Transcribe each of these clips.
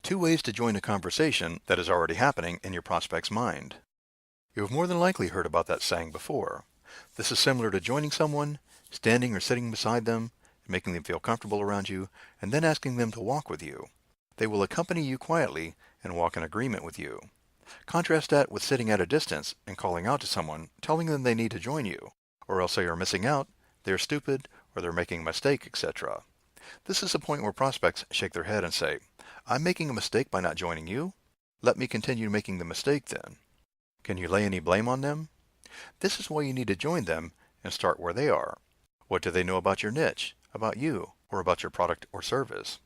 Two ways to join a conversation that is already happening in your prospect's mind. You have more than likely heard about that saying before. This is similar to joining someone, standing or sitting beside them, making them feel comfortable around you, and then asking them to walk with you. They will accompany you quietly and walk in agreement with you. Contrast that with sitting at a distance and calling out to someone, telling them they need to join you, or else they are missing out, they're stupid, or they're making a mistake, etc. This is a point where prospects shake their head and say, I'm making a mistake by not joining you? Let me continue making the mistake then. Can you lay any blame on them? This is why you need to join them and start where they are. What do they know about your niche, about you, or about your product or service?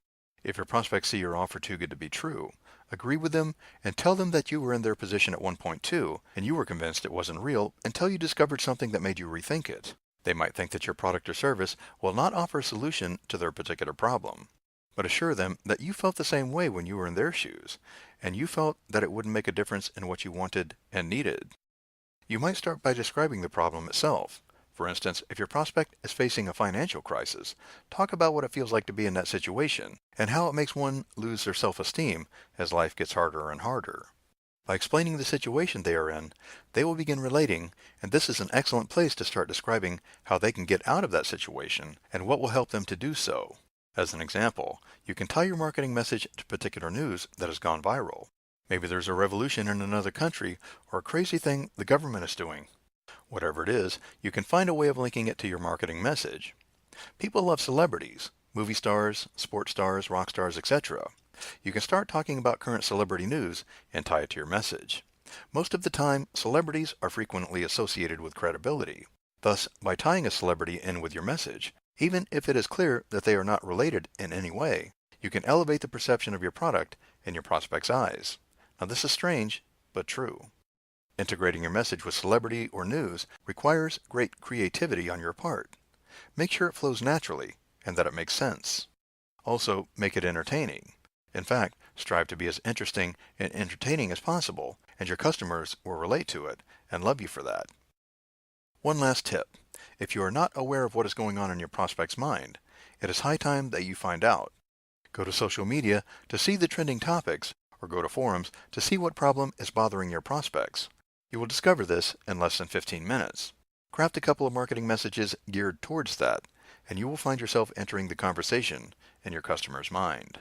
If your prospects see your offer too good to be true, agree with them and tell them that you were in their position at one point too, and you were convinced it wasn't real until you discovered something that made you rethink it. They might think that your product or service will not offer a solution to their particular problem. But assure them that you felt the same way when you were in their shoes, and you felt that it wouldn't make a difference in what you wanted and needed. You might start by describing the problem itself. For instance, if your prospect is facing a financial crisis, talk about what it feels like to be in that situation, and how it makes one lose their self-esteem as life gets harder and harder. By explaining the situation they are in, they will begin relating, and this is an excellent place to start describing how they can get out of that situation and what will help them to do so. As an example, you can tie your marketing message to particular news that has gone viral. Maybe there's a revolution in another country or a crazy thing the government is doing. Whatever it is, you can find a way of linking it to your marketing message. People love celebrities, movie stars, sports stars, rock stars, etc. You can start talking about current celebrity news and tie it to your message. Most of the time, celebrities are frequently associated with credibility. Thus, by tying a celebrity in with your message, even if it is clear that they are not related in any way, you can elevate the perception of your product in your prospect's eyes. Now this is strange, but true. Integrating your message with celebrity or news requires great creativity on your part. Make sure it flows naturally and that it makes sense. Also, make it entertaining. In fact, strive to be as interesting and entertaining as possible, and your customers will relate to it and love you for that. One last tip. If you are not aware of what is going on in your prospect's mind, it is high time that you find out. Go to social media to see the trending topics, or go to forums to see what problem is bothering your prospects. You will discover this in less than 15 minutes. Craft a couple of marketing messages geared towards that, and you will find yourself entering the conversation in your customer's mind.